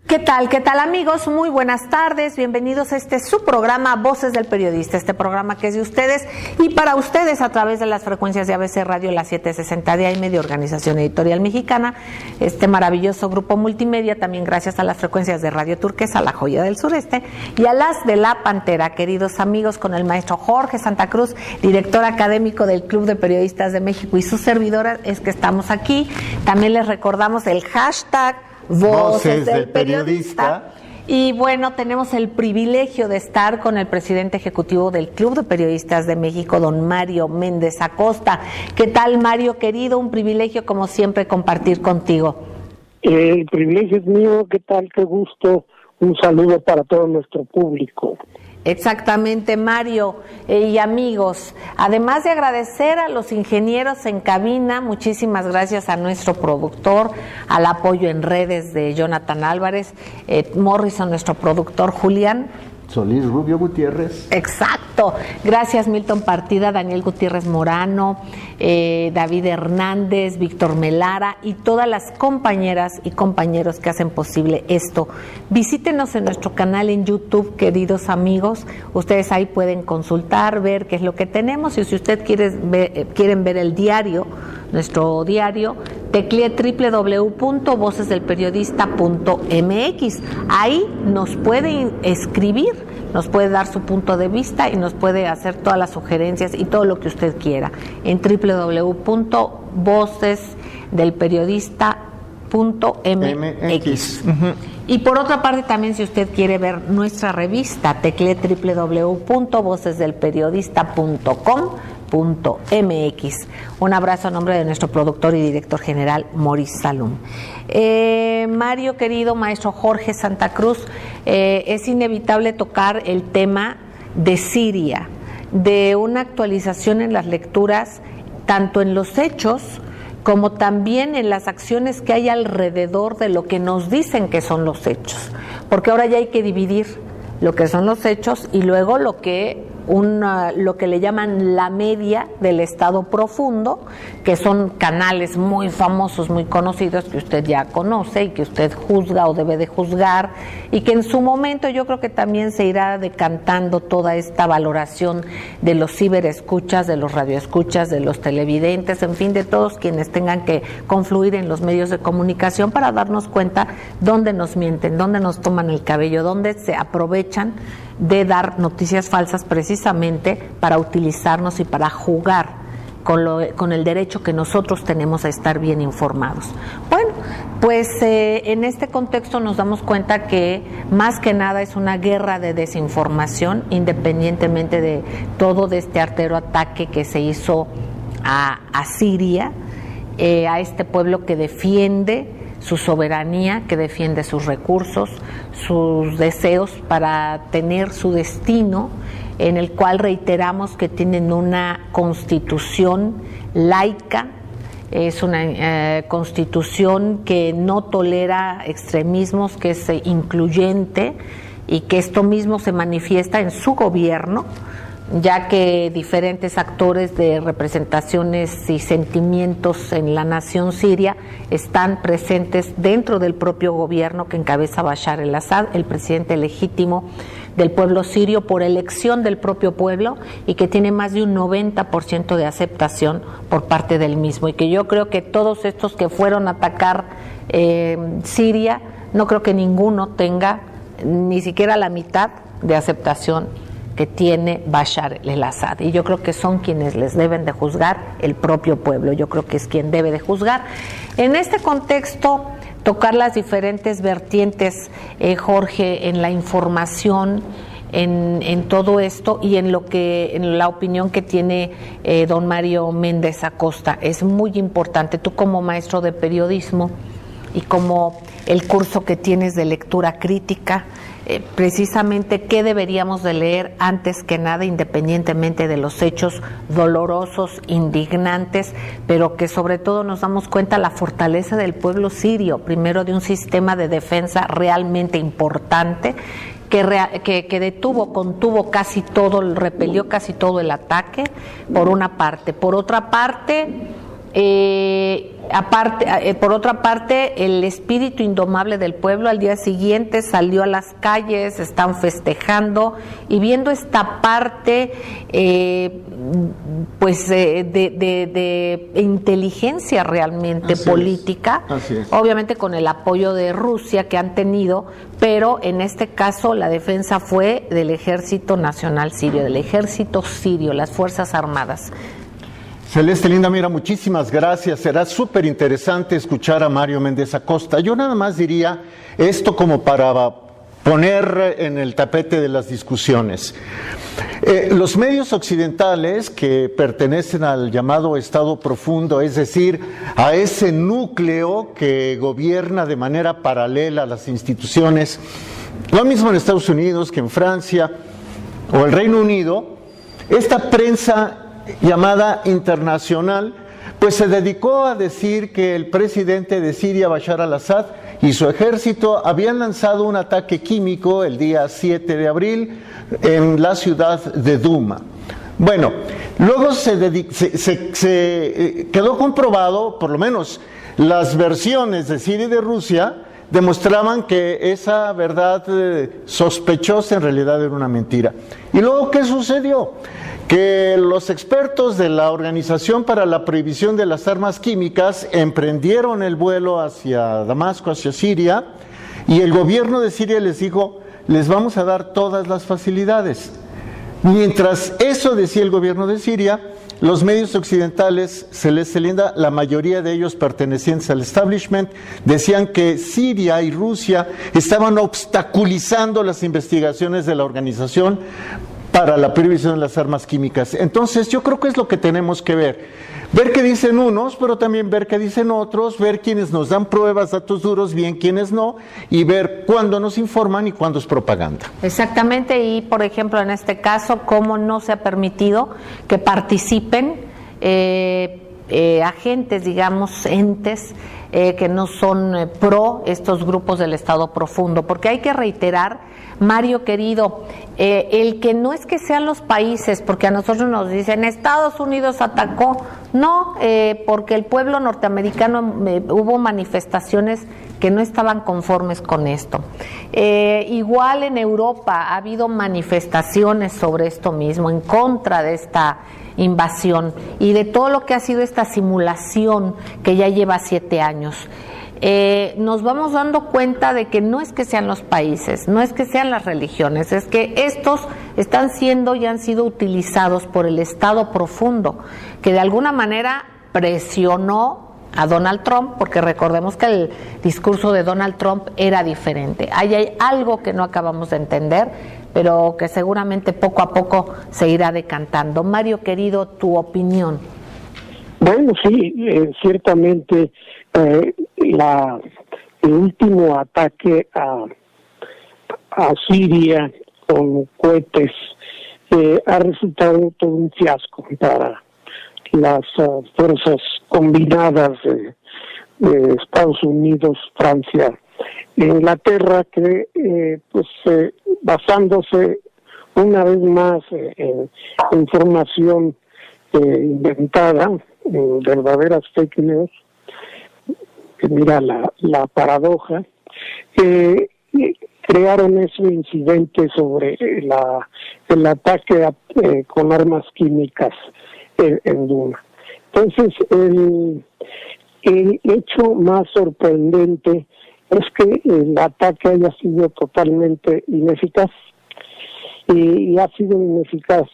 ¿Qué tal? ¿Qué tal, amigos? Muy buenas tardes. Bienvenidos a su programa Voces del Periodista, este programa que es de ustedes y para ustedes a través de las frecuencias de ABC Radio, la 760 de AM, de Organización Editorial Mexicana, este maravilloso grupo multimedia, también gracias a las frecuencias de Radio Turquesa, La Joya del Sureste, y a las de La Pantera, queridos amigos, con el maestro Jorge Santa Cruz, director académico del Club de Periodistas de México, y su servidora es que estamos aquí. También les recordamos el hashtag Voces del Periodista. Y bueno, tenemos el privilegio de estar con el presidente ejecutivo del Club de Periodistas de México, don Mario Méndez Acosta. ¿Qué tal, Mario, querido? Un privilegio, como siempre, compartir contigo. El privilegio es mío. ¿Qué tal? Qué gusto. Un saludo para todo nuestro público. Exactamente, Mario y amigos. Además de agradecer a los ingenieros en cabina, muchísimas gracias a nuestro productor, al apoyo en redes de Jonathan Álvarez, Morrison, nuestro productor, Julián Solís Rubio Gutiérrez. Exacto. Gracias, Milton Partida, Daniel Gutiérrez Morano, David Hernández, Víctor Melara y todas las compañeras y compañeros que hacen posible esto. Visítenos en nuestro canal en YouTube, queridos amigos. Ustedes ahí pueden consultar, ver qué es lo que tenemos, y si usted quieren ver el diario, nuestro diario, teclee www.vocesdelperiodista.mx. Ahí nos puede escribir, nos puede dar su punto de vista y nos puede hacer todas las sugerencias y todo lo que usted quiera en www.vocesdelperiodista.mx. Y por otra parte, también, si usted quiere ver nuestra revista, teclee www.vocesdelperiodista.com.mx. Un abrazo a nombre de nuestro productor y director general, Maurice Salum. Mario, querido maestro Jorge Santa Cruz, es inevitable tocar el tema de Siria, de una actualización en las lecturas, tanto en los hechos como también en las acciones que hay alrededor de lo que nos dicen que son los hechos, porque ahora ya hay que dividir lo que son los hechos y luego lo que le llaman la media del Estado profundo, que son canales muy famosos, muy conocidos, que usted ya conoce y que usted juzga o debe de juzgar, y que en su momento yo creo que también se irá decantando toda esta valoración de los ciberescuchas, de los radioescuchas, de los televidentes, en fin, de todos quienes tengan que confluir en los medios de comunicación para darnos cuenta dónde nos mienten, dónde nos toman el cabello, dónde se aprovechan de dar noticias falsas precisamente para utilizarnos y para jugar con el derecho que nosotros tenemos a estar bien informados. Bueno, pues en este contexto nos damos cuenta que más que nada es una guerra de desinformación, independientemente de todo de este artero ataque que se hizo a Siria, a este pueblo que defiende su soberanía, que defiende sus recursos, sus deseos para tener su destino, en el cual reiteramos que tienen una constitución laica, es una constitución que no tolera extremismos, que es incluyente, y que esto mismo se manifiesta en su gobierno, ya que diferentes actores de representaciones y sentimientos en la nación siria están presentes dentro del propio gobierno que encabeza Bashar el-Assad, el presidente legítimo del pueblo sirio por elección del propio pueblo, y que tiene más de un 90% de aceptación por parte del mismo, y que yo creo que todos estos que fueron a atacar Siria, no creo que ninguno tenga ni siquiera la mitad de aceptación que tiene Bashar el-Assad, y yo creo que son quienes les deben de juzgar, el propio pueblo, yo creo que es quien debe de juzgar. En este contexto, tocar las diferentes vertientes, Jorge, en la información, en todo esto, y en la opinión que tiene don Mario Méndez Acosta, es muy importante. Tú, como maestro de periodismo y como el curso que tienes de lectura crítica, precisamente qué deberíamos de leer antes que nada, independientemente de los hechos dolorosos, indignantes, pero que sobre todo nos damos cuenta la fortaleza del pueblo sirio, primero de un sistema de defensa realmente importante, que contuvo casi todo, repelió casi todo el ataque, por una parte. Por otra parte, Por otra parte, el espíritu indomable del pueblo al día siguiente salió a las calles, están festejando y viendo esta parte de inteligencia realmente política, obviamente con el apoyo de Rusia que han tenido, pero en este caso la defensa fue del Ejército Nacional Sirio, del Ejército Sirio, las Fuerzas Armadas. Celeste Linda, mira, muchísimas gracias. Será súper interesante escuchar a Mario Méndez Acosta. Yo nada más diría esto como para poner en el tapete de las discusiones. Los medios occidentales que pertenecen al llamado Estado profundo, es decir, a ese núcleo que gobierna de manera paralela a las instituciones, lo mismo en Estados Unidos que en Francia o el Reino Unido, esta prensa llamada internacional, pues se dedicó a decir que el presidente de Siria, Bashar al-Assad, y su ejército habían lanzado un ataque químico el día 7 de abril en la ciudad de Duma. Bueno, luego se quedó comprobado, por lo menos las versiones de Siria y de Rusia demostraban que esa verdad sospechosa en realidad era una mentira. ¿Y luego qué sucedió? Que los expertos de la Organización para la Prohibición de las Armas Químicas emprendieron el vuelo hacia Damasco, hacia Siria, y el gobierno de Siria les dijo, les vamos a dar todas las facilidades. Mientras eso decía el gobierno de Siria, los medios occidentales, Celeste Linda, la mayoría de ellos pertenecientes al establishment, decían que Siria y Rusia estaban obstaculizando las investigaciones de la organización para la prohibición de las armas químicas. Entonces yo creo que es lo que tenemos que ver qué dicen unos, pero también ver qué dicen otros, ver quiénes nos dan pruebas, datos duros, bien quiénes no, y ver cuándo nos informan y cuándo es propaganda. Exactamente, y por ejemplo en este caso, cómo no se ha permitido que participen agentes, digamos, entes que no son pro estos grupos del Estado profundo, porque hay que reiterar, Mario querido, el que no es que sean los países, porque a nosotros nos dicen Estados Unidos atacó, no, porque el pueblo norteamericano hubo manifestaciones que no estaban conformes con esto. Igual en Europa ha habido manifestaciones sobre esto mismo, en contra de esta invasión y de todo lo que ha sido esta simulación que ya lleva 7 años. Nos vamos dando cuenta de que no es que sean los países, no es que sean las religiones, es que estos están siendo y han sido utilizados por el Estado profundo, que de alguna manera presionó a Donald Trump, porque recordemos que el discurso de Donald Trump era diferente. Ahí hay algo que no acabamos de entender, pero que seguramente poco a poco se irá decantando. Mario querido, tu opinión. Bueno, sí, ciertamente el último ataque a Siria con cohetes ha resultado todo un fiasco para las fuerzas combinadas de Estados Unidos, Francia e Inglaterra, que basándose una vez más en información inventada, en verdaderas fake news, mira la paradoja, crearon ese incidente sobre el ataque con armas químicas en Duma. Entonces, el hecho más sorprendente es que el ataque haya sido totalmente ineficaz, y ha sido ineficaz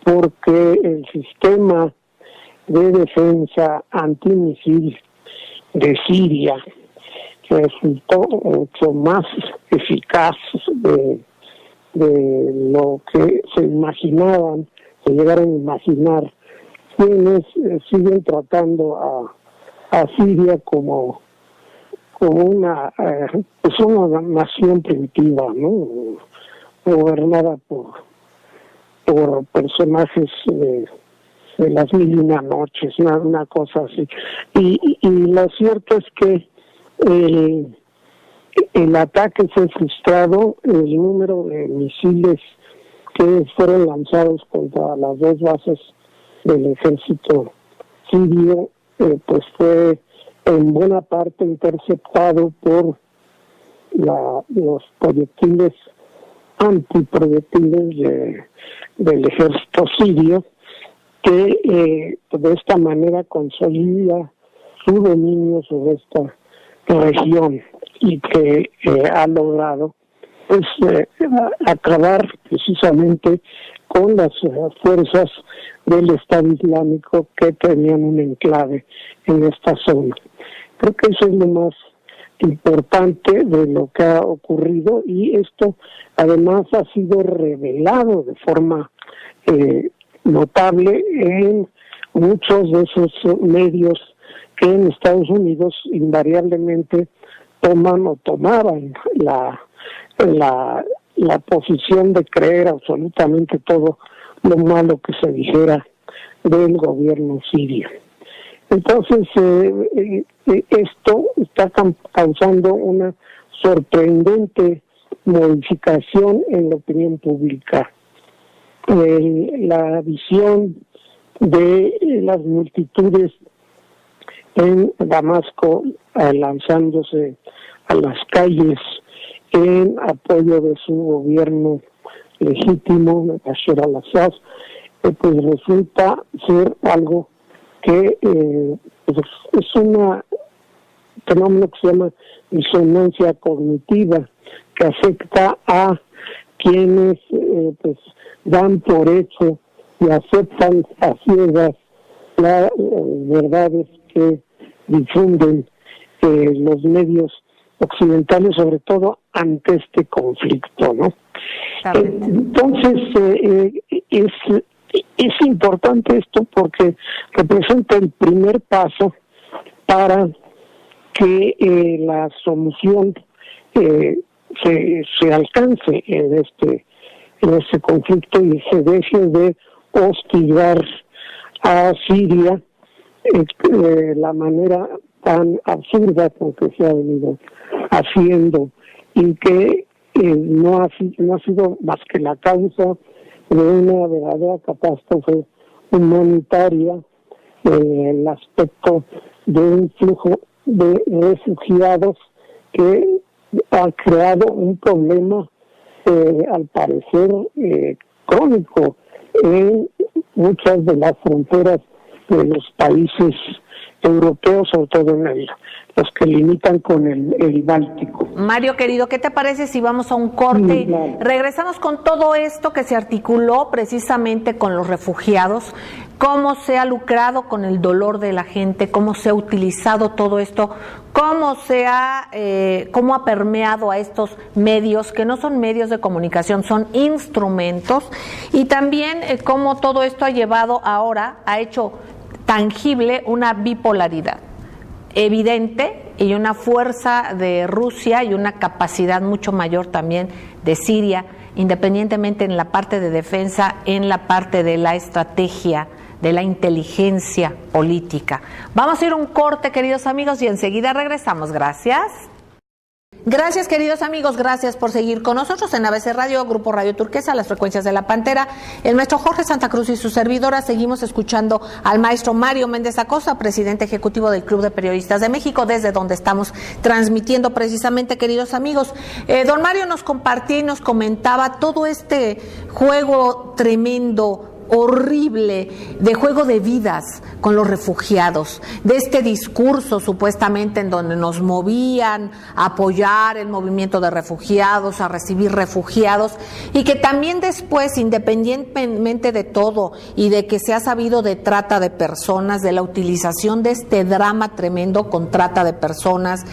porque el sistema de defensa antimisil de Siria resultó mucho más eficaz de lo que se imaginaban, se llegaron a imaginar quienes siguen tratando a Siria como una nación primitiva, ¿no? Gobernada por personajes de las 1001 noches, una cosa así. Y lo cierto es que el ataque fue frustrado, el número de misiles que fueron lanzados contra las dos bases del ejército sirio pues fue en buena parte interceptado por los proyectiles antiproyectiles del ejército sirio, que de esta manera consolida su dominio sobre esta región y que ha logrado pues acabar precisamente con las fuerzas del Estado Islámico que tenían un enclave en esta zona. Creo que eso es lo más importante de lo que ha ocurrido, y esto además ha sido revelado de forma notable en muchos de esos medios que en Estados Unidos invariablemente toman o tomaban la posición de creer absolutamente todo lo malo que se dijera del gobierno sirio. Entonces, esto está causando una sorprendente modificación en la opinión pública. La visión de las multitudes en Damasco lanzándose a las calles en apoyo de su gobierno legítimo, Bashar al-Assad, pues resulta ser algo que pues es un fenómeno que se llama disonancia cognitiva, que afecta a quienes pues dan por hecho y aceptan a ciegas las verdades que difunden los medios occidentales, sobre todo ante este conflicto, ¿no? Entonces es importante esto porque representa el primer paso para que la solución se alcance en este conflicto y se deje de hostigar a Siria de la manera tan absurda con que se ha venido haciendo, y que no ha sido más que la causa de una verdadera catástrofe humanitaria, el aspecto de un flujo de refugiados que ha creado un problema al parecer crónico en muchas de las fronteras de los países europeos, sobre todo en los que limitan con el Báltico. Mario, querido, ¿qué te parece si vamos a un corte? Sí, claro. Regresamos con todo esto que se articuló precisamente con los refugiados, cómo se ha lucrado con el dolor de la gente, cómo se ha utilizado todo esto, cómo ha permeado a estos medios, que no son medios de comunicación, son instrumentos, y también cómo todo esto ha hecho tangible una bipolaridad evidente y una fuerza de Rusia y una capacidad mucho mayor también de Siria, independientemente en la parte de defensa, en la parte de la estrategia, de la inteligencia política. Vamos a ir a un corte, queridos amigos, y enseguida regresamos. Gracias. Gracias, queridos amigos, gracias por seguir con nosotros en ABC Radio, Grupo Radio Turquesa, las frecuencias de la Pantera. El maestro Jorge Santa Cruz y su servidora seguimos escuchando al maestro Mario Méndez Acosta, presidente ejecutivo del Club de Periodistas de México, desde donde estamos transmitiendo precisamente, queridos amigos. Don Mario nos compartía y nos comentaba todo este juego tremendo, horrible, de juego de vidas con los refugiados, de este discurso supuestamente en donde nos movían a apoyar el movimiento de refugiados, a recibir refugiados, y que también después, independientemente de todo y de que se ha sabido de trata de personas, de la utilización de este drama tremendo con trata de personas,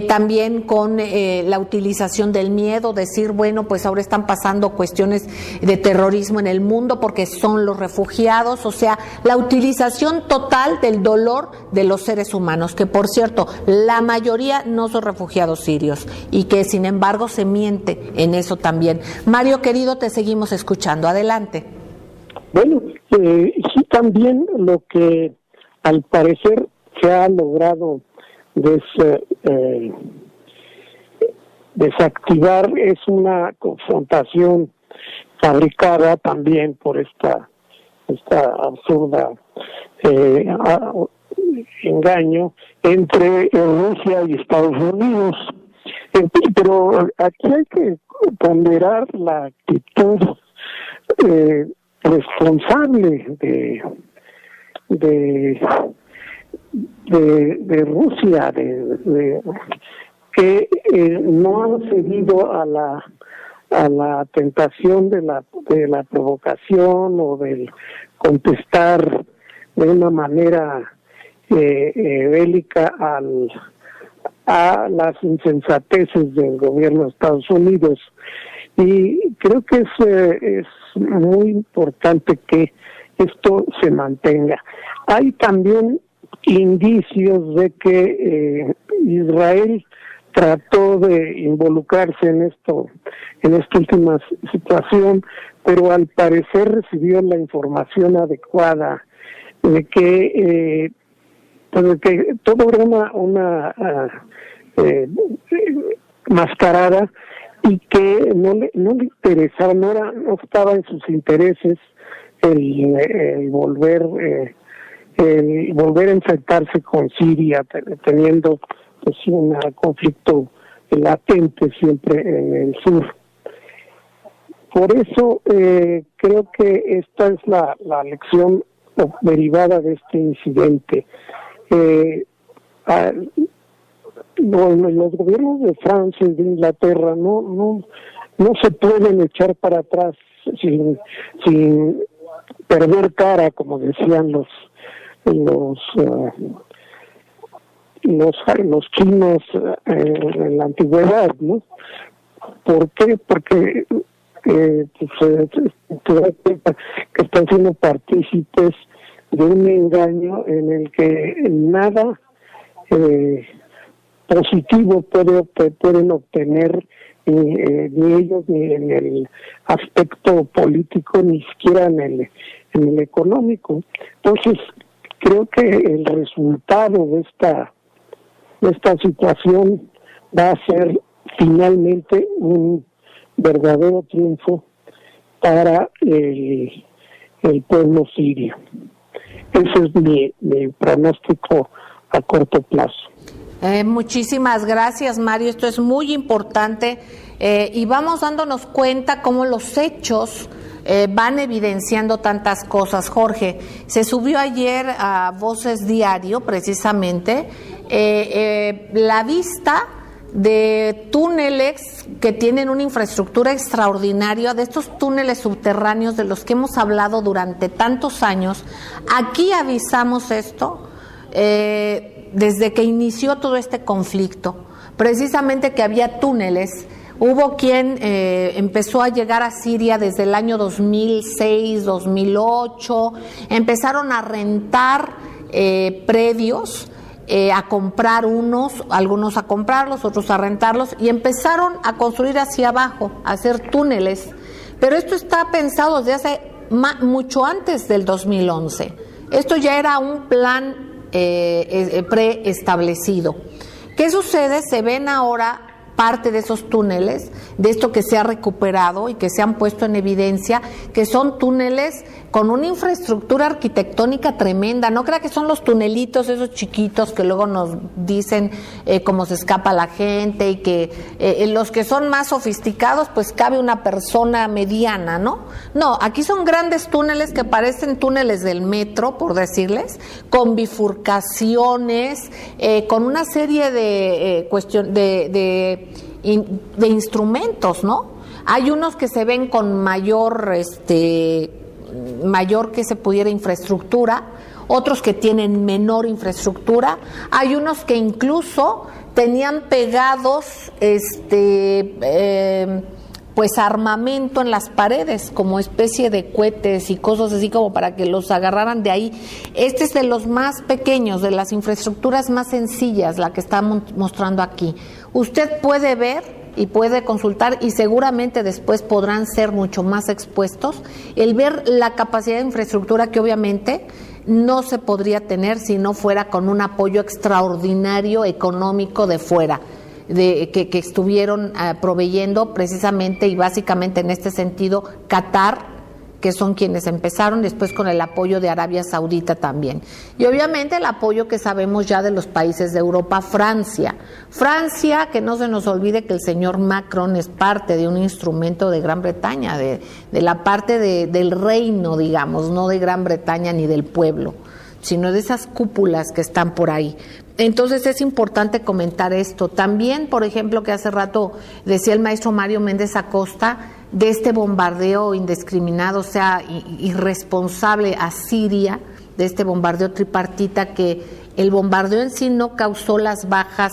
también con la utilización del miedo, decir, bueno, pues ahora están pasando cuestiones de terrorismo en el mundo porque son los refugiados, o sea, la utilización total del dolor de los seres humanos, que por cierto, la mayoría no son refugiados sirios, y que sin embargo se miente en eso también. Mario, querido, te seguimos escuchando. Adelante. Bueno, sí, también lo que al parecer se ha logrado desactivar es una confrontación fabricada también por esta absurda engaño entre Rusia y Estados Unidos. Pero aquí hay que ponderar la actitud responsable de Rusia, que no han cedido a la tentación de la provocación o del contestar de una manera bélica a las insensateces del gobierno de Estados Unidos. Y creo que es muy importante que esto se mantenga. Hay también indicios de que Israel trató de involucrarse en esta última situación, pero al parecer recibió la información adecuada de que todo era una mascarada, y que no le interesaba, no estaba en sus intereses el volver a enfrentarse con Siria, teniendo pues un conflicto latente siempre en el sur. Por eso creo que esta es la lección derivada de este incidente. Los gobiernos de Francia y de Inglaterra no se pueden echar para atrás sin perder cara, como decían los chinos en la antigüedad, ¿no? ¿Por qué? Porque te das cuenta que están siendo partícipes de un engaño en el que nada positivo pueden obtener ni ellos ni en el aspecto político, ni siquiera en el económico. Entonces creo que el resultado de esta situación va a ser finalmente un verdadero triunfo para el pueblo sirio. Ese es mi pronóstico a corto plazo. Muchísimas gracias, Mario. Esto es muy importante y vamos dándonos cuenta cómo los hechos van evidenciando tantas cosas. Jorge, se subió ayer a Voces Diario, precisamente, la vista de túneles que tienen una infraestructura extraordinaria, de estos túneles subterráneos de los que hemos hablado durante tantos años. Aquí avisamos esto desde que inició todo este conflicto, precisamente que había túneles. Hubo quien empezó a llegar a Siria desde el año 2006, 2008, empezaron a rentar predios, a comprar algunos a comprarlos, otros a rentarlos, y empezaron a construir hacia abajo, a hacer túneles. Pero esto está pensado desde hace mucho antes del 2011. Esto ya era un plan preestablecido. ¿Qué sucede? Se ven ahora parte de esos túneles, de esto que se ha recuperado y que se han puesto en evidencia, que son túneles con una infraestructura arquitectónica tremenda. No crea que son los tunelitos esos chiquitos que luego nos dicen cómo se escapa la gente, y que los que son más sofisticados pues cabe una persona mediana, ¿no? No, aquí son grandes túneles que parecen túneles del metro, por decirles, con bifurcaciones, con una serie de de instrumentos, ¿no? Hay unos que se ven con mayor que se pudiera infraestructura, otros que tienen menor infraestructura, hay unos que incluso tenían pegados pues armamento en las paredes, como especie de cohetes y cosas así, como para que los agarraran de ahí. Este es de los más pequeños, de las infraestructuras más sencillas, la que estamos mostrando aquí. Usted puede ver y puede consultar, y seguramente después podrán ser mucho más expuestos, el ver la capacidad de infraestructura que obviamente no se podría tener si no fuera con un apoyo extraordinario económico de fuera, que estuvieron proveyendo precisamente y básicamente en este sentido Qatar, que son quienes empezaron, después con el apoyo de Arabia Saudita también. Y obviamente el apoyo que sabemos ya de los países de Europa, Francia, que no se nos olvide que el señor Macron es parte de un instrumento de Gran Bretaña, de la parte del reino, digamos, no de Gran Bretaña ni del pueblo, sino de esas cúpulas que están por ahí. Entonces es importante comentar esto. También, por ejemplo, que hace rato decía el maestro Mario Méndez Acosta, de este bombardeo indiscriminado, o sea, irresponsable a Siria, de este bombardeo tripartita, que el bombardeo en sí no causó las bajas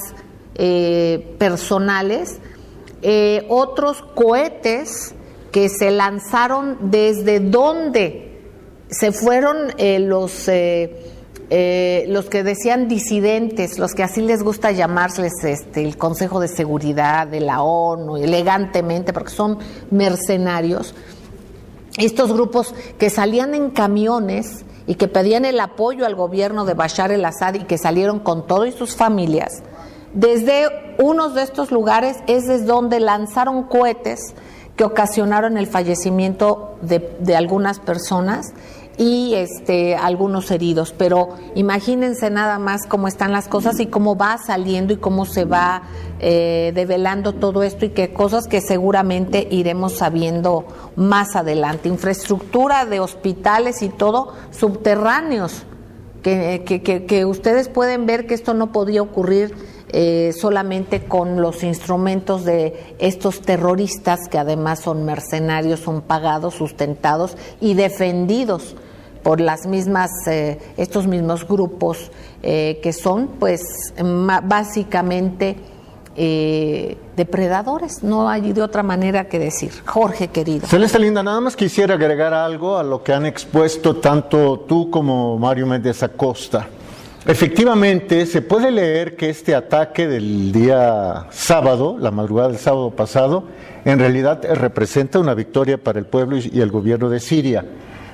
personales, otros cohetes que se lanzaron desde donde se fueron los que decían disidentes, los que así les gusta llamarles el Consejo de Seguridad de la ONU, elegantemente, porque son mercenarios, estos grupos que salían en camiones y que pedían el apoyo al gobierno de Bashar el-Assad y que salieron con todo y sus familias, desde unos de estos lugares es desde donde lanzaron cohetes que ocasionaron el fallecimiento de algunas personas y algunos heridos, pero imagínense nada más cómo están las cosas y cómo va saliendo y cómo se va develando todo esto y qué cosas que seguramente iremos sabiendo más adelante. Infraestructura de hospitales y todo subterráneos, que ustedes pueden ver que esto no podía ocurrir solamente con los instrumentos de estos terroristas, que además son mercenarios, son pagados, sustentados y defendidos por las mismas estos mismos grupos que son pues básicamente depredadores, no hay de otra manera que decir. Jorge, querido. Celeste linda, nada más quisiera agregar algo a lo que han expuesto tanto tú como Mario Méndez Acosta. Efectivamente, se puede leer que este ataque del día sábado, la madrugada del sábado pasado, en realidad representa una victoria para el pueblo y el gobierno de Siria,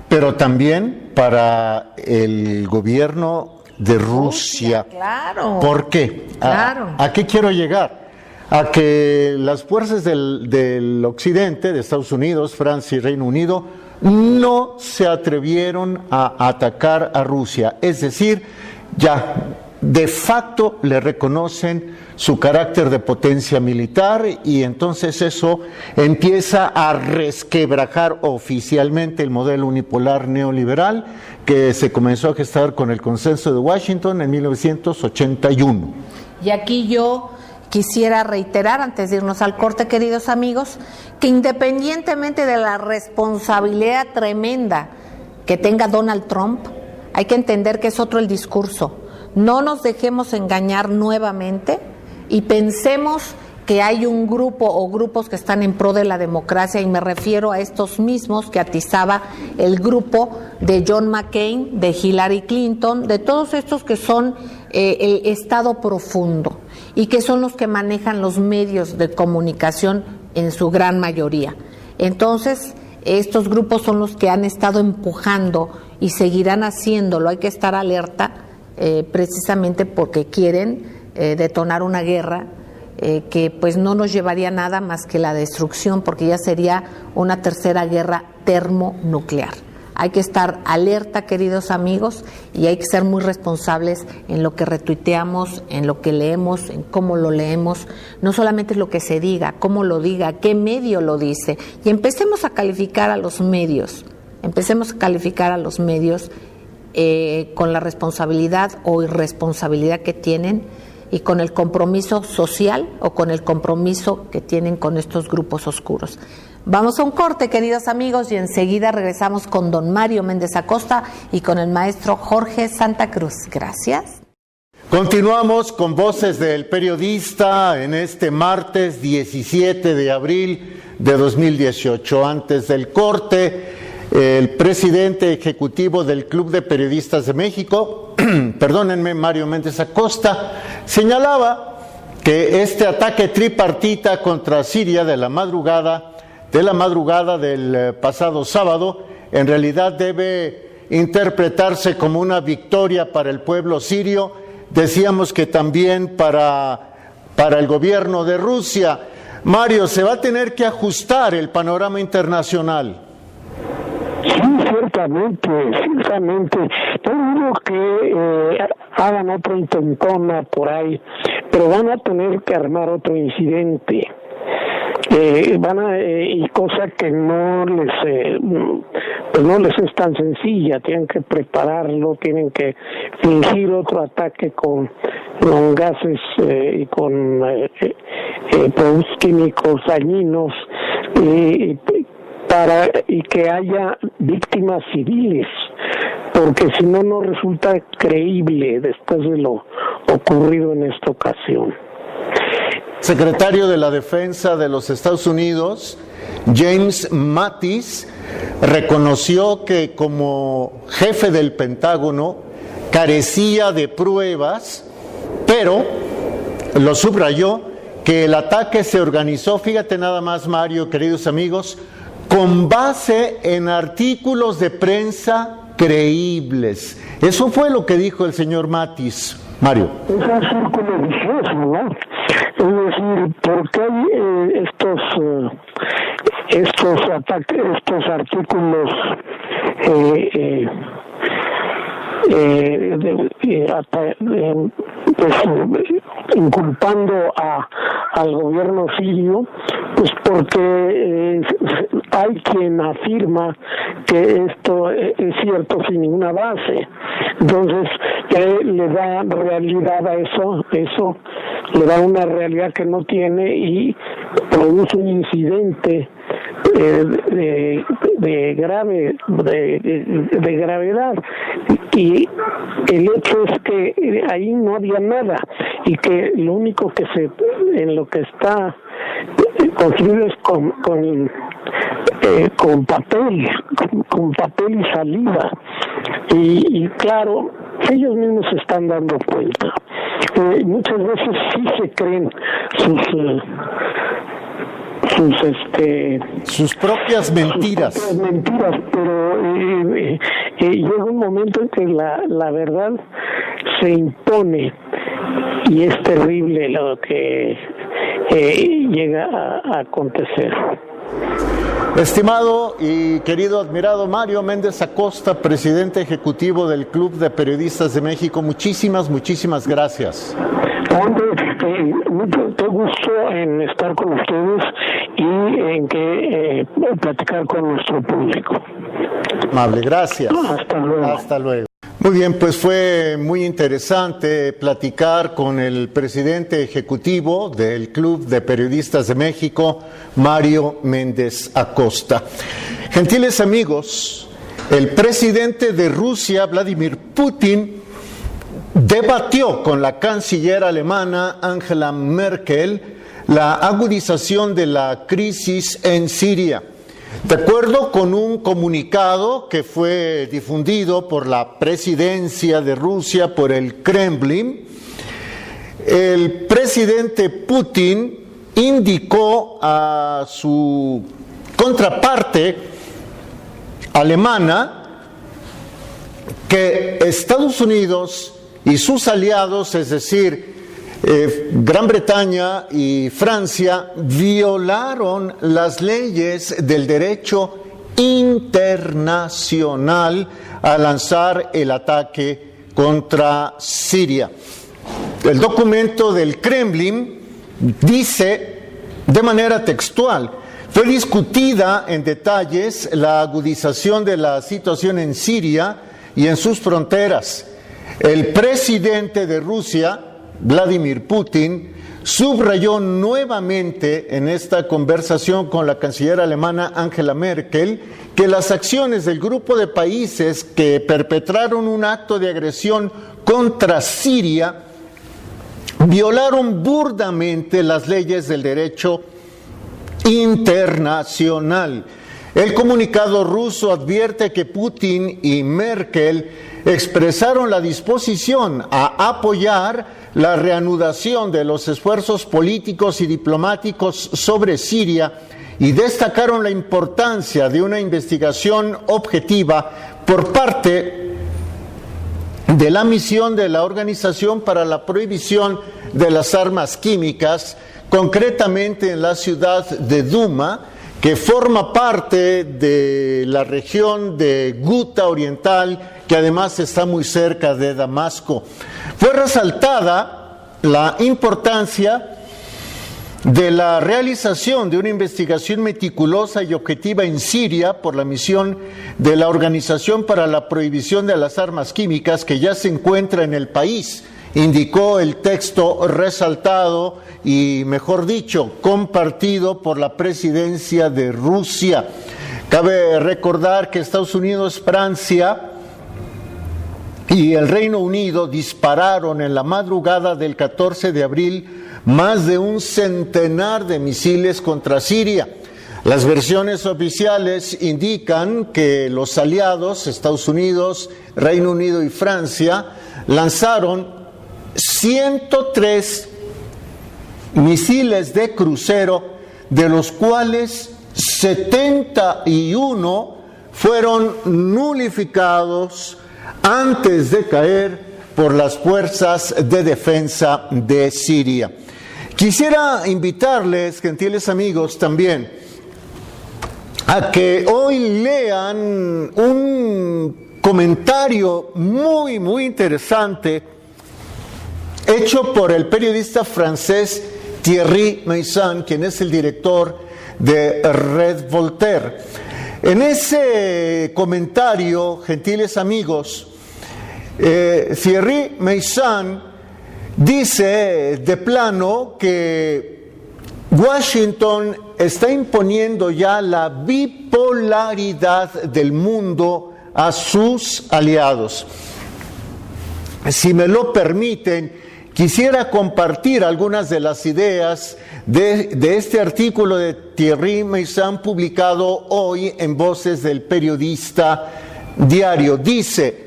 pero también para el gobierno de Rusia. Claro. ¿Por qué? Claro. ¿A qué quiero llegar? A que las fuerzas del occidente, de Estados Unidos, Francia y Reino Unido, no se atrevieron a atacar a Rusia. Es decir, ya de facto le reconocen su carácter de potencia militar y entonces eso empieza a resquebrajar oficialmente el modelo unipolar neoliberal que se comenzó a gestar con el Consenso de Washington en 1981. Y aquí yo quisiera reiterar, antes de irnos al corte, queridos amigos, que independientemente de la responsabilidad tremenda que tenga Donald Trump, hay que entender que es otro el discurso. No nos dejemos engañar nuevamente y pensemos que hay un grupo o grupos que están en pro de la democracia, y me refiero a estos mismos que atizaba el grupo de John McCain, de Hillary Clinton, de todos estos que son el Estado profundo y que son los que manejan los medios de comunicación en su gran mayoría. Entonces, estos grupos son los que han estado empujando y seguirán haciéndolo. Hay que estar alerta precisamente porque quieren detonar una guerra que pues no nos llevaría nada más que la destrucción, porque ya sería una tercera guerra termonuclear. Hay que estar alerta, queridos amigos, y hay que ser muy responsables en lo que retuiteamos, en lo que leemos, en cómo lo leemos. No solamente lo que se diga, cómo lo diga, qué medio lo dice. Y empecemos a calificar a los medios. Con la responsabilidad o irresponsabilidad que tienen y con el compromiso social o con el compromiso que tienen con estos grupos oscuros. Vamos a un corte, queridos amigos, y enseguida regresamos con don Mario Méndez Acosta y con el maestro Jorge Santa Cruz. Gracias. Continuamos con Voces del Periodista en este martes 17 de abril de 2018. Antes del corte, el presidente ejecutivo del Club de Periodistas de México, Mario Méndez Acosta, señalaba que este ataque tripartita contra Siria de la madrugada del pasado sábado en realidad debe interpretarse como una victoria para el pueblo sirio. Decíamos que también para el gobierno de Rusia. Mario, se va a tener que ajustar el panorama internacional. Sí, ciertamente. No digo que hagan otra intentona por ahí, pero van a tener que armar otro incidente. Y cosa que no les es tan sencilla. Tienen que prepararlo, tienen que fingir otro ataque con gases y con productos químicos dañinos y que haya víctimas civiles, porque si no, no resulta creíble después de lo ocurrido en esta ocasión. Secretario de la Defensa de los Estados Unidos, James Mattis, reconoció que como jefe del Pentágono carecía de pruebas, pero lo subrayó que el ataque se organizó, fíjate nada más, Mario, queridos amigos, con base en artículos de prensa creíbles. Eso fue lo que dijo el señor Mattis. Mario. Es un círculo vicioso, ¿no? Es decir, ¿por qué hay estos ataques, estos artículos inculpando al gobierno sirio? Pues porque hay quien afirma que esto es cierto sin ninguna base. Entonces le da realidad a eso le da una realidad que no tiene y produce un incidente de gravedad, y el hecho es que ahí no había nada y que lo único que en lo que está construido es con papel y saliva, y claro, ellos mismos se están dando cuenta. Muchas veces sí se creen sus propias mentiras. Pero llega un momento en que la verdad se impone y es terrible lo que llega a acontecer. Estimado y querido admirado Mario Méndez Acosta, presidente ejecutivo del Club de Periodistas de México, muchísimas gracias. Mucho gusto en estar con ustedes y en platicar con nuestro público. Amable, gracias. Hasta luego. Hasta luego. Muy bien, pues fue muy interesante platicar con el presidente ejecutivo del Club de Periodistas de México, Mario Méndez Acosta. Gentiles amigos, el presidente de Rusia, Vladimir Putin, debatió con la canciller alemana Angela Merkel la agudización de la crisis en Siria. De acuerdo con un comunicado que fue difundido por la presidencia de Rusia, por el Kremlin, el presidente Putin indicó a su contraparte alemana que Estados Unidos y sus aliados, es decir, Gran Bretaña y Francia, violaron las leyes del derecho internacional al lanzar el ataque contra Siria. El documento del Kremlin dice de manera textual: fue discutida en detalles la agudización de la situación en Siria y en sus fronteras. El presidente de Rusia, Vladimir Putin, subrayó nuevamente en esta conversación con la canciller alemana Angela Merkel que las acciones del grupo de países que perpetraron un acto de agresión contra Siria violaron burdamente las leyes del derecho internacional. El comunicado ruso advierte que Putin y Merkel expresaron la disposición a apoyar la reanudación de los esfuerzos políticos y diplomáticos sobre Siria y destacaron la importancia de una investigación objetiva por parte de la misión de la Organización para la Prohibición de las Armas Químicas, concretamente en la ciudad de Duma, que forma parte de la región de Guta Oriental, que además está muy cerca de Damasco. Fue resaltada la importancia de la realización de una investigación meticulosa y objetiva en Siria por la misión de la Organización para la Prohibición de las Armas Químicas, que ya se encuentra en el país, indicó el texto resaltado y, mejor dicho, compartido por la presidencia de Rusia. Cabe recordar que Estados Unidos, Francia y el Reino Unido dispararon en la madrugada del 14 de abril más de un centenar de misiles contra Siria. Las versiones oficiales indican que los aliados, Estados Unidos, Reino Unido y Francia, lanzaron 103 misiles de crucero, de los cuales 71 fueron nulificados antes de caer por las fuerzas de defensa de Siria. Quisiera invitarles, gentiles amigos, también a que hoy lean un comentario muy, muy interesante hecho por el periodista francés Thierry Meyssan, quien es el director de Red Voltaire. En ese comentario, gentiles amigos, Thierry Meyssan dice de plano que Washington está imponiendo ya la bipolaridad del mundo a sus aliados. Si me lo permiten, quisiera compartir algunas de las ideas de este artículo de Thierry Meyssan publicado hoy en Voces del Periodista Diario. Dice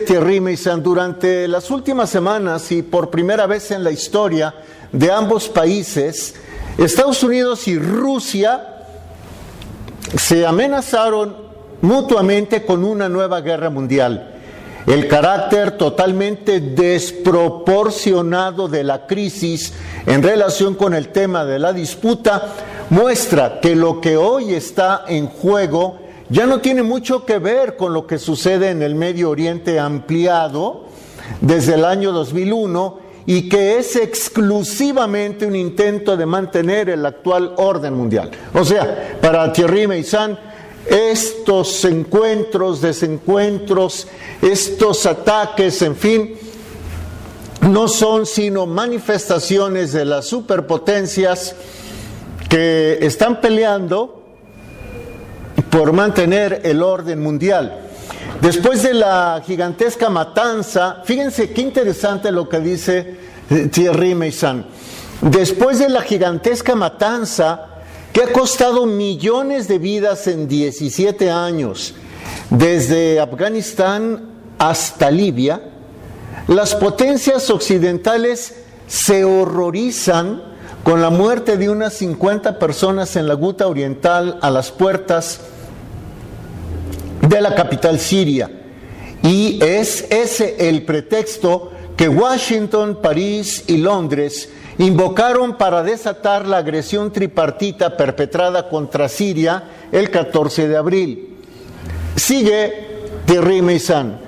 Thierry Meyssan: durante las últimas semanas y por primera vez en la historia de ambos países, Estados Unidos y Rusia se amenazaron mutuamente con una nueva guerra mundial. El carácter totalmente desproporcionado de la crisis en relación con el tema de la disputa muestra que lo que hoy está en juego ya no tiene mucho que ver con lo que sucede en el Medio Oriente ampliado desde el año 2001 y que es exclusivamente un intento de mantener el actual orden mundial. O sea, para Thierry Meyssan, estos encuentros, desencuentros, estos ataques, en fin, no son sino manifestaciones de las superpotencias que están peleando por mantener el orden mundial. Después de la gigantesca matanza, fíjense qué interesante lo que dice Thierry Meyssan. Después de la gigantesca matanza que ha costado millones de vidas en 17 años, desde Afganistán hasta Libia, las potencias occidentales se horrorizan con la muerte de unas 50 personas en la Guta Oriental a las puertas de la capital siria. Y es ese el pretexto que Washington, París y Londres invocaron para desatar la agresión tripartita perpetrada contra Siria el 14 de abril. Sigue Thierry Meyssan: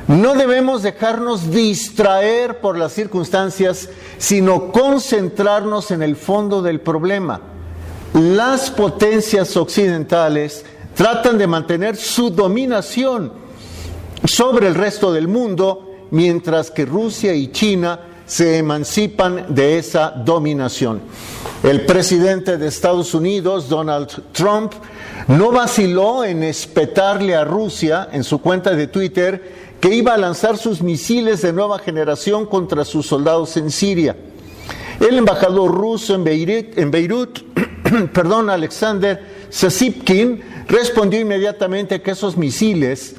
no debemos dejarnos distraer por las circunstancias, sino concentrarnos en el fondo del problema. Las potencias occidentales tratan de mantener su dominación sobre el resto del mundo, mientras que Rusia y China se emancipan de esa dominación. El presidente de Estados Unidos, Donald Trump, no vaciló en espetarle a Rusia en su cuenta de Twitter que iba a lanzar sus misiles de nueva generación contra sus soldados en Siria. El embajador ruso en Beirut, Alexander Sasipkin, respondió inmediatamente que esos misiles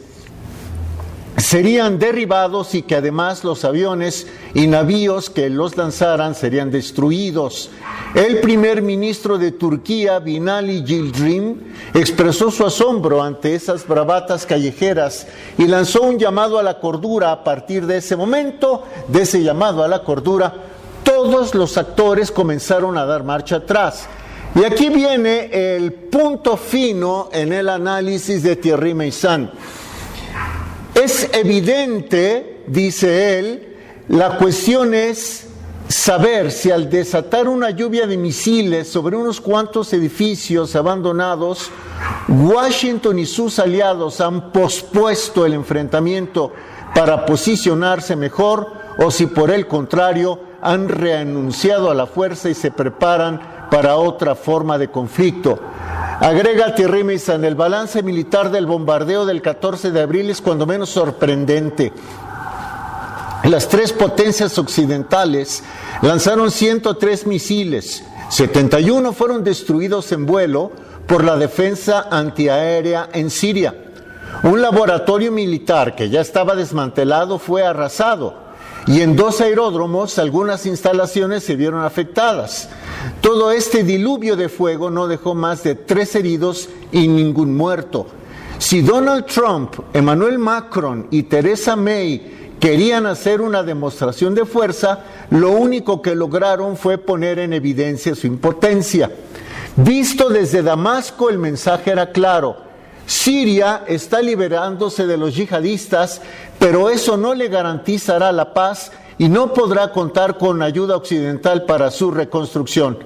serían derribados y que además los aviones y navíos que los lanzaran serían destruidos. El primer ministro de Turquía, Binali Yildirim, expresó su asombro ante esas bravatas callejeras y lanzó un llamado a la cordura. A partir de ese momento, de ese llamado a la cordura, todos los actores comenzaron a dar marcha atrás. Y aquí viene el punto fino en el análisis de Thierry Meyssan. Es evidente, dice él, la cuestión es saber si al desatar una lluvia de misiles sobre unos cuantos edificios abandonados, Washington y sus aliados han pospuesto el enfrentamiento para posicionarse mejor, o si por el contrario han renunciado a la fuerza y se preparan para otra forma de conflicto. Agrega Thierry Meyssan, el balance militar del bombardeo del 14 de abril es cuando menos sorprendente. Las tres potencias occidentales lanzaron 103 misiles, 71 fueron destruidos en vuelo por la defensa antiaérea en Siria. Un laboratorio militar que ya estaba desmantelado fue arrasado y en 2 aeródromos algunas instalaciones se vieron afectadas. Todo este diluvio de fuego no dejó más de 3 heridos y ningún muerto. Si Donald Trump, Emmanuel Macron y Theresa May querían hacer una demostración de fuerza, lo único que lograron fue poner en evidencia su impotencia. Visto desde Damasco, el mensaje era claro: Siria está liberándose de los yihadistas, pero eso no le garantizará la paz y no podrá contar con ayuda occidental para su reconstrucción.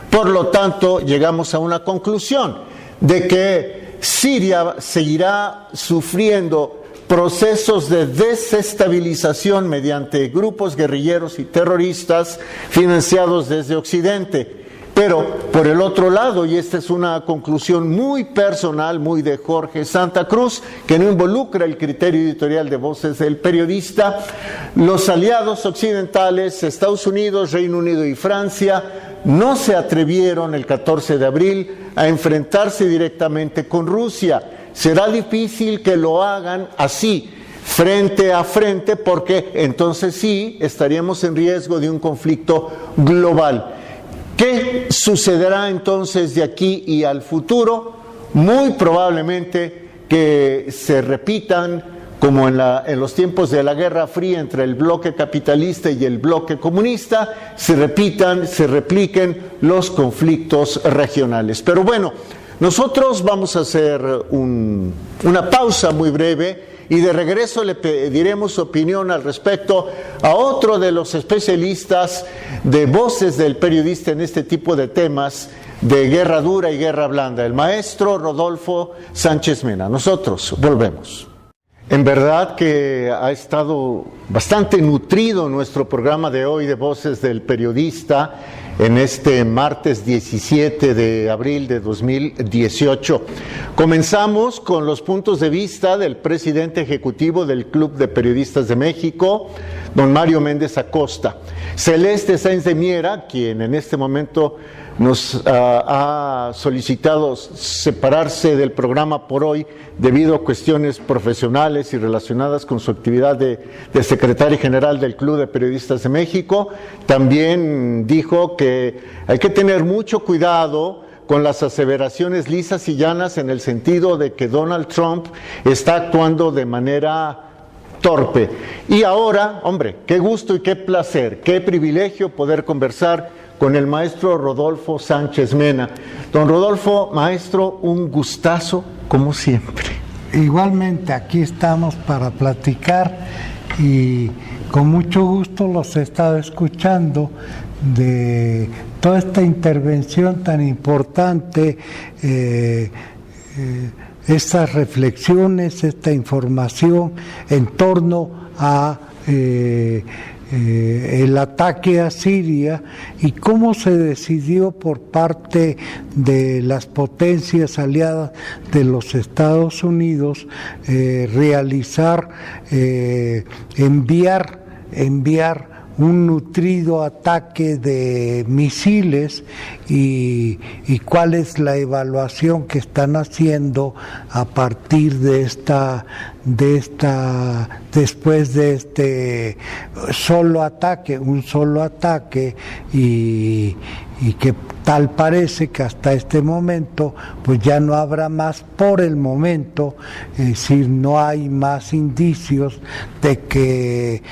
Por lo tanto, llegamos a una conclusión de que Siria seguirá sufriendo procesos de desestabilización mediante grupos guerrilleros y terroristas financiados desde Occidente. Pero, por el otro lado, y esta es una conclusión muy personal, muy de Jorge Santa Cruz, que no involucra el criterio editorial de Voces del Periodista, los aliados occidentales, Estados Unidos, Reino Unido y Francia, no se atrevieron el 14 de abril a enfrentarse directamente con Rusia. Será difícil que lo hagan así, frente a frente, porque entonces sí estaríamos en riesgo de un conflicto global. ¿Qué sucederá entonces de aquí y al futuro? Muy probablemente que se repitan, como en los tiempos de la Guerra Fría entre el bloque capitalista y el bloque comunista, se repliquen los conflictos regionales. Pero bueno, nosotros vamos a hacer una pausa muy breve y de regreso le pediremos su opinión al respecto a otro de los especialistas de Voces del Periodista en este tipo de temas de guerra dura y guerra blanda, el maestro Rodolfo Sánchez Mena. Nosotros volvemos. En verdad que ha estado bastante nutrido nuestro programa de hoy de Voces del Periodista en este martes 17 de abril de 2018. Comenzamos con los puntos de vista del presidente ejecutivo del Club de Periodistas de México, don Mario Méndez Acosta. Celeste Sáenz de Miera, quien en este momento nos ha solicitado separarse del programa por hoy debido a cuestiones profesionales y relacionadas con su actividad de secretaria general del Club de Periodistas de México, también dijo que hay que tener mucho cuidado con las aseveraciones lisas y llanas en el sentido de que Donald Trump está actuando de manera torpe. Y ahora, hombre, qué gusto y qué placer, qué privilegio poder conversar con el maestro Rodolfo Sánchez Mena. Don Rodolfo, maestro, un gustazo como siempre. Igualmente, aquí estamos para platicar y con mucho gusto los he estado escuchando de toda esta intervención tan importante, estas reflexiones, esta información en torno a el ataque a Siria y cómo se decidió por parte de las potencias aliadas de los Estados Unidos realizar, enviar un nutrido ataque de misiles y cuál es la evaluación que están haciendo a partir de después de este un solo ataque y que tal parece que hasta este momento pues ya no habrá más por el momento, es decir, no hay más indicios de que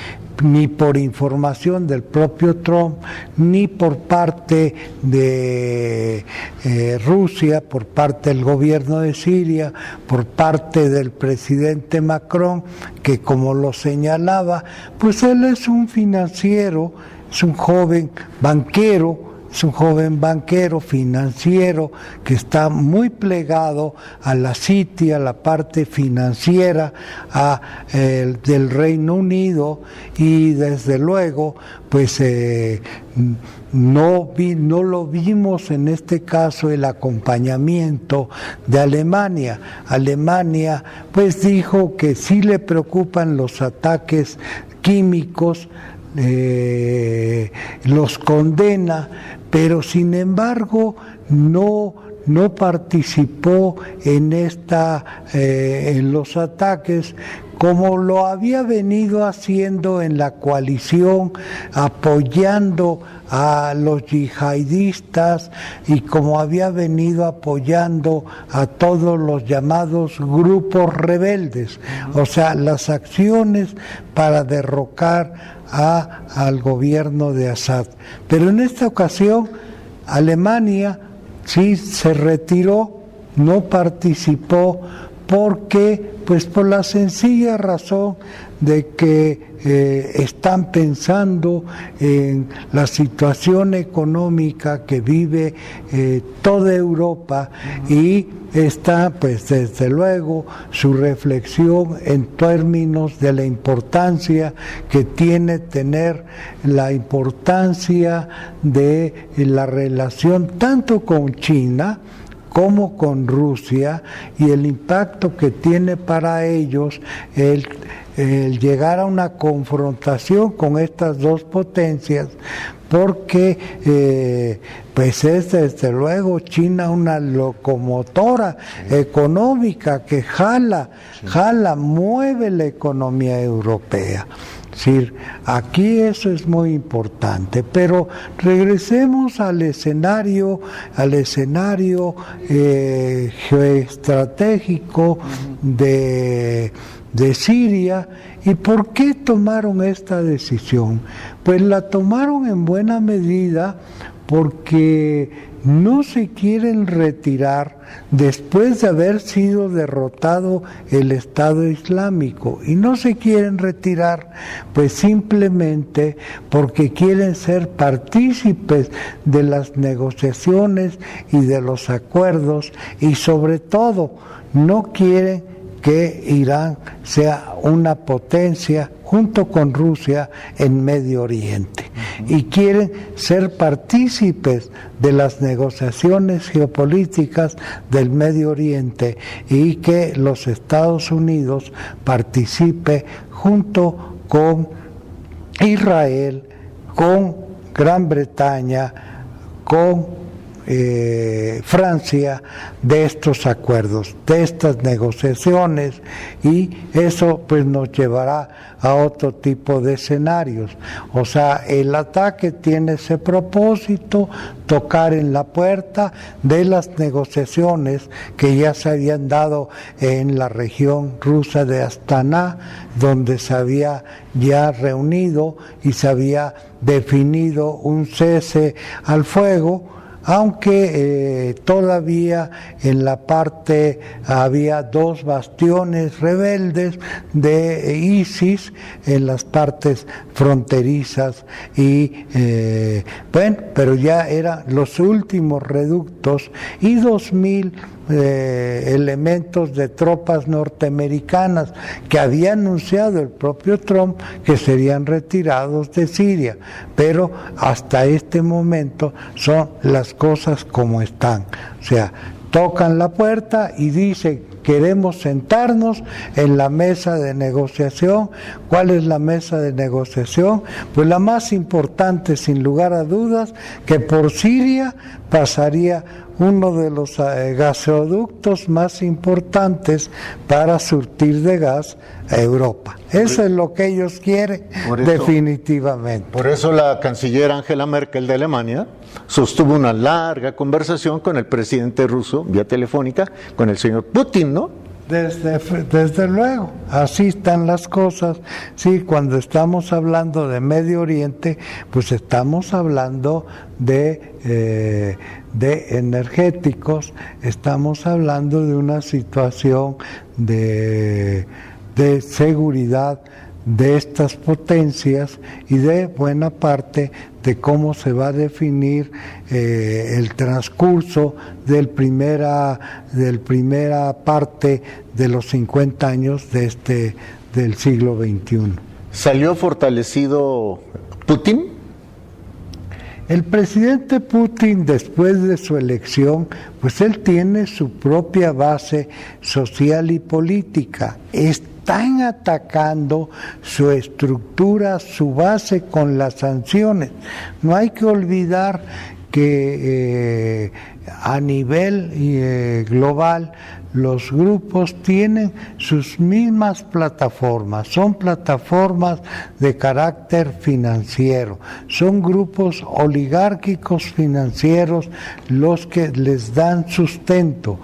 ni por información del propio Trump, ni por parte de Rusia, por parte del gobierno de Siria, por parte del presidente Macron, que como lo señalaba, pues él es un financiero, es un joven banquero, financiero que está muy plegado a la City, a la parte financiera del Reino Unido, y desde luego pues no lo vimos en este caso el acompañamiento de Alemania. Alemania pues dijo que sí le preocupan los ataques químicos, los condena, pero sin embargo no participó en los ataques como lo había venido haciendo en la coalición, apoyando a los yihadistas, y como había venido apoyando a todos los llamados grupos rebeldes, o sea, las acciones para derrocar al gobierno de Assad. Pero en esta ocasión Alemania sí se retiró, no participó, porque pues por la sencilla razón de que están pensando en la situación económica que vive toda Europa, y está pues desde luego su reflexión en términos de la importancia que tiene tener la importancia de la relación tanto con China como con Rusia, y el impacto que tiene para ellos el llegar a una confrontación con estas dos potencias, porque pues es desde luego China una locomotora económica que mueve la economía europea. Es decir, aquí eso es muy importante, pero regresemos al escenario geoestratégico de Siria. ¿Y por qué tomaron esta decisión? Pues la tomaron en buena medida porque no se quieren retirar después de haber sido derrotado el Estado Islámico, y no se quieren retirar pues simplemente porque quieren ser partícipes de las negociaciones y de los acuerdos, y sobre todo no quieren que Irán sea una potencia junto con Rusia en Medio Oriente, y quieren ser partícipes de las negociaciones geopolíticas del Medio Oriente, y que los Estados Unidos participe junto con Israel, con Gran Bretaña, con Francia, de estos acuerdos, de estas negociaciones, y eso pues nos llevará a otro tipo de escenarios. O sea, el ataque tiene ese propósito, tocar en la puerta de las negociaciones que ya se habían dado en la región rusa de Astana, donde se había ya reunido y se había definido un cese al fuego, aunque todavía en la parte había dos bastiones rebeldes de ISIS en las partes fronterizas, y bueno, pero ya eran los últimos reductos, y 2.000 elementos de tropas norteamericanas que había anunciado el propio Trump que serían retirados de Siria, pero hasta este momento son las cosas como están. O sea, tocan la puerta y dicen: queremos sentarnos en la mesa de negociación. ¿Cuál es la mesa de negociación? Pues la más importante, sin lugar a dudas, que por Siria pasaría uno de los gasoductos más importantes para surtir de gas a Europa. Eso es lo que ellos quieren, definitivamente. Por eso la canciller Angela Merkel de Alemania sostuvo una larga conversación con el presidente ruso, vía telefónica, con el señor Putin, ¿no? Desde luego, así están las cosas. Sí, cuando estamos hablando de Medio Oriente, pues estamos hablando de energéticos, estamos hablando de una situación de seguridad de estas potencias y de buena parte de cómo se va a definir el transcurso del primera parte de los 50 años del siglo XXI. ¿Salió fortalecido Putin? El presidente Putin, después de su elección, pues él tiene su propia base social y política. Están atacando su estructura, su base con las sanciones. No hay que olvidar que a nivel global los grupos tienen sus mismas plataformas, son plataformas de carácter financiero, son grupos oligárquicos financieros los que les dan sustento,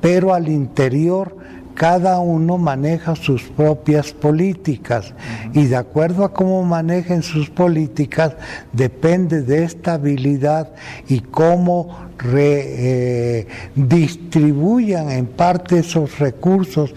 pero al interior cada uno maneja sus propias políticas y de acuerdo a cómo manejen sus políticas depende de esta habilidad y cómo distribuyan en parte esos recursos,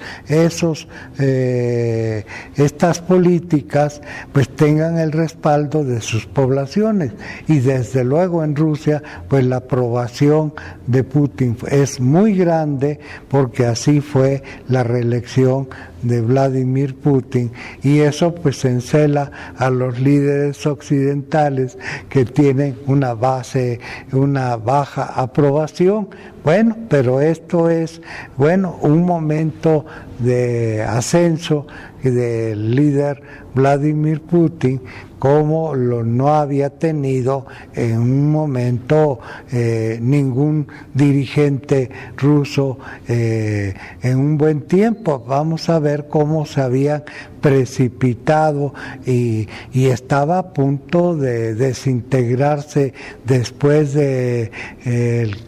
estas políticas, pues tengan el respaldo de sus poblaciones. Y desde luego en Rusia, pues la aprobación de Putin es muy grande porque así fue la reelección de Vladimir Putin y eso pues encela a los líderes occidentales que tienen una baja aprobación. Bueno, pero esto es, un momento de ascenso del líder Vladimir Putin como no había tenido en un momento ningún dirigente ruso en un buen tiempo. Vamos a ver cómo se habían precipitado y estaba a punto de desintegrarse después del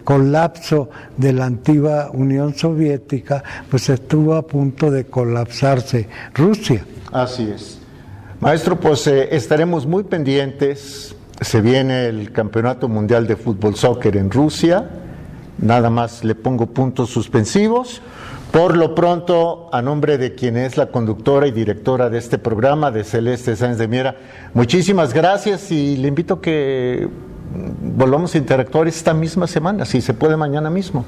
colapso de la antigua Unión Soviética, pues estuvo a punto de colapsarse Rusia. Así es. Maestro, pues estaremos muy pendientes. Se viene el Campeonato Mundial de Fútbol Soccer en Rusia. Nada más le pongo puntos suspensivos. Por lo pronto, a nombre de quien es la conductora y directora de este programa, de Celeste Sáenz de Miera, muchísimas gracias y le invito a que volvamos a interactuar esta misma semana, si se puede mañana mismo.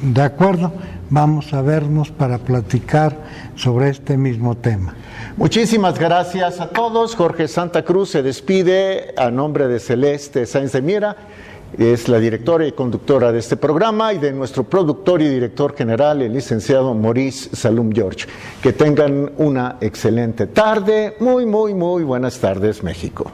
De acuerdo, vamos a vernos para platicar sobre este mismo tema. Muchísimas gracias a todos. Jorge Santa Cruz se despide a nombre de Celeste Sáenz de Miera, es la directora y conductora de este programa, y de nuestro productor y director general, el licenciado Maurice Salum George. Que tengan una excelente tarde. Muy buenas tardes, México.